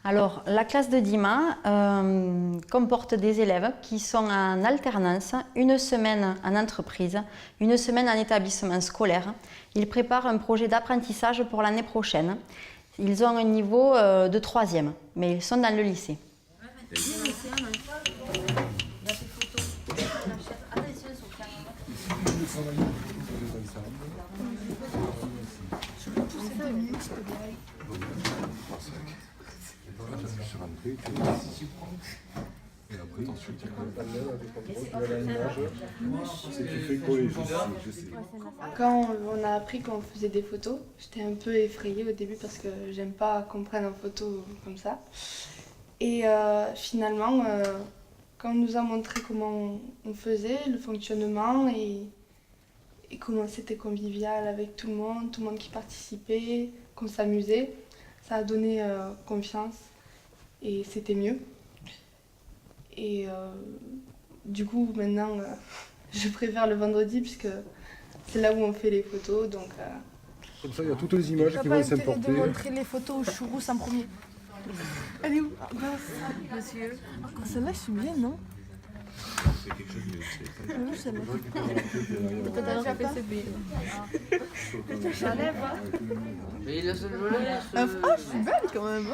Alors, la classe de Dima comporte des élèves qui sont en alternance, une semaine en entreprise, une semaine en établissement scolaire. Ils préparent un projet d'apprentissage pour l'année prochaine. Ils ont un niveau de 3e, mais ils sont dans le lycée. Quand on a appris qu'on faisait des photos, j'étais un peu effrayée au début parce que j'aime pas qu'on prenne en photo comme ça. Et finalement, quand on nous a montré comment on faisait, le fonctionnement et comment c'était convivial avec tout le monde qui participait, qu'on s'amusait, ça a donné confiance et c'était mieux. Et du coup, maintenant, je préfère le vendredi puisque c'est là où on fait les photos. Donc, comme ça, il y a toutes les images qui vont s'importer. de montrer les photos au Chourous en premier. Elle est où? Monsieur. Celle-là, je suis bien, non? C'est quelque chose de... Oui, celle-là. Peut-être un PCB. Ah, je suis belle quand même.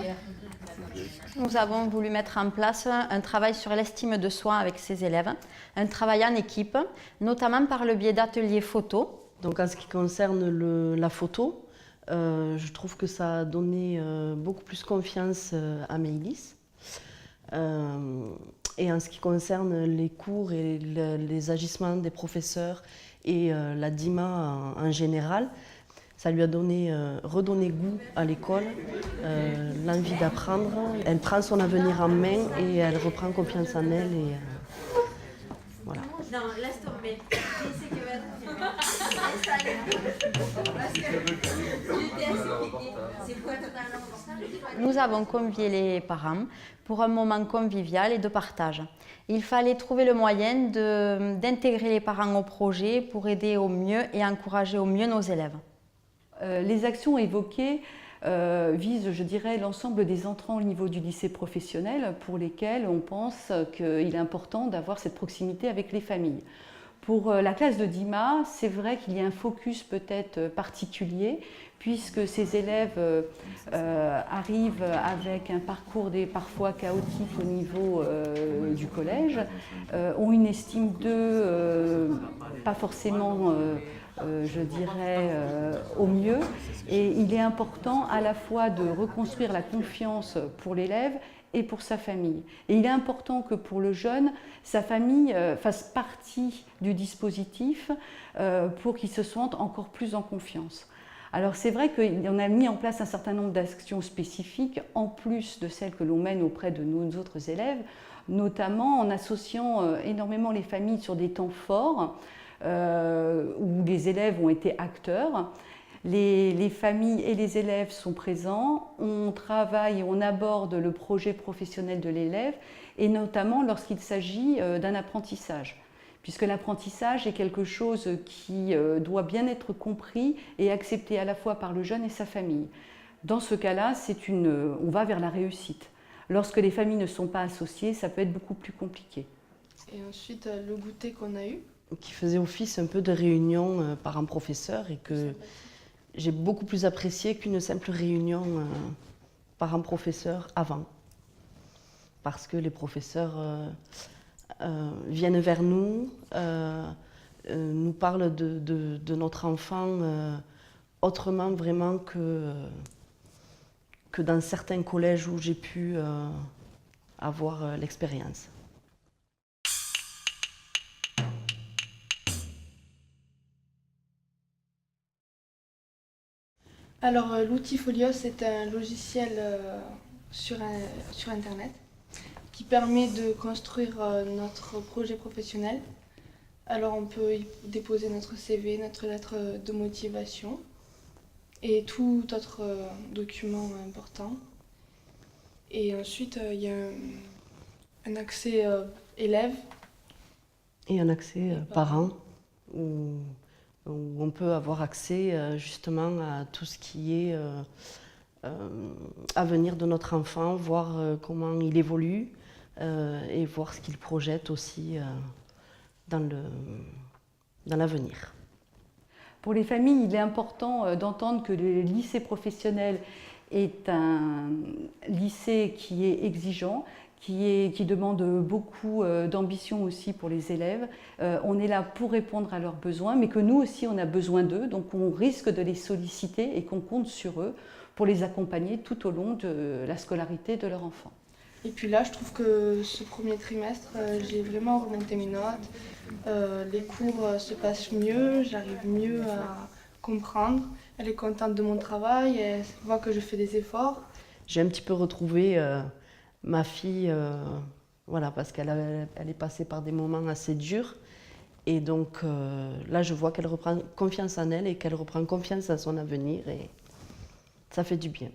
Nous avons voulu mettre en place un travail sur l'estime de soi avec ces élèves, un travail en équipe, notamment par le biais d'ateliers photo. Donc en ce qui concerne la photo, je trouve que ça a donné beaucoup plus confiance à Maëlys. Et en ce qui concerne les cours et les agissements des professeurs et la DIMA en général, ça lui a redonné goût à l'école, l'envie d'apprendre. Elle prend son avenir en main et elle reprend confiance en elle. Et, voilà. Non, laisse tomber. Nous avons convié les parents pour un moment convivial et de partage. Il fallait trouver le moyen d'intégrer les parents au projet pour aider au mieux et encourager au mieux nos élèves. Les actions évoquées visent, je dirais, l'ensemble des entrants au niveau du lycée professionnel pour lesquels on pense qu'il est important d'avoir cette proximité avec les familles. Pour la classe de Dima, c'est vrai qu'il y a un focus peut-être particulier puisque ces élèves arrivent avec un parcours parfois chaotique au niveau du collège, ont une estime d'eux pas forcément je dirais, au mieux. Et il est important à la fois de reconstruire la confiance pour l'élève et pour sa famille. Et il est important que pour le jeune, sa famille fasse partie du dispositif pour qu'il se sente encore plus en confiance. Alors c'est vrai qu'on a mis en place un certain nombre d'actions spécifiques, en plus de celles que l'on mène auprès de nos autres élèves, notamment en associant énormément les familles sur des temps forts, où les élèves ont été acteurs. Les familles et les élèves sont présents, on travaille et on aborde le projet professionnel de l'élève, et notamment lorsqu'il s'agit d'un apprentissage, puisque l'apprentissage est quelque chose qui doit bien être compris et accepté à la fois par le jeune et sa famille. Dans ce cas-là, on va vers la réussite. Lorsque les familles ne sont pas associées, ça peut être beaucoup plus compliqué. Et ensuite, le goûter qu'on a eu. Qui faisait office un peu de réunion parents-professeurs et que j'ai beaucoup plus apprécié qu'une simple réunion parents-professeurs avant. Parce que les professeurs viennent vers nous, nous parlent de notre enfant autrement vraiment que dans certains collèges où j'ai pu avoir l'expérience. Alors, l'outil Folios est un logiciel sur Internet qui permet de construire notre projet professionnel. Alors, on peut y déposer notre CV, notre lettre de motivation et tout autre document important. Et ensuite, il y a un accès élève. Et un accès parent, où on peut avoir accès justement à tout ce qui est avenir de notre enfant, voir comment il évolue et voir ce qu'il projette aussi dans l'avenir. Pour les familles, il est important d'entendre que le lycée professionnel est un lycée qui est exigeant, qui demande beaucoup d'ambition aussi pour les élèves. On est là pour répondre à leurs besoins, mais que nous aussi on a besoin d'eux, donc on risque de les solliciter et qu'on compte sur eux pour les accompagner tout au long de la scolarité de leur enfant. Et puis là, je trouve que ce premier trimestre, j'ai vraiment remonté mes notes. Les cours se passent mieux, j'arrive mieux à comprendre. Elle est contente de mon travail, elle voit que je fais des efforts. J'ai un petit peu retrouvé ma fille, voilà, parce qu'elle est passée par des moments assez durs. Et donc là, je vois qu'elle reprend confiance en elle et qu'elle reprend confiance en son avenir et ça fait du bien.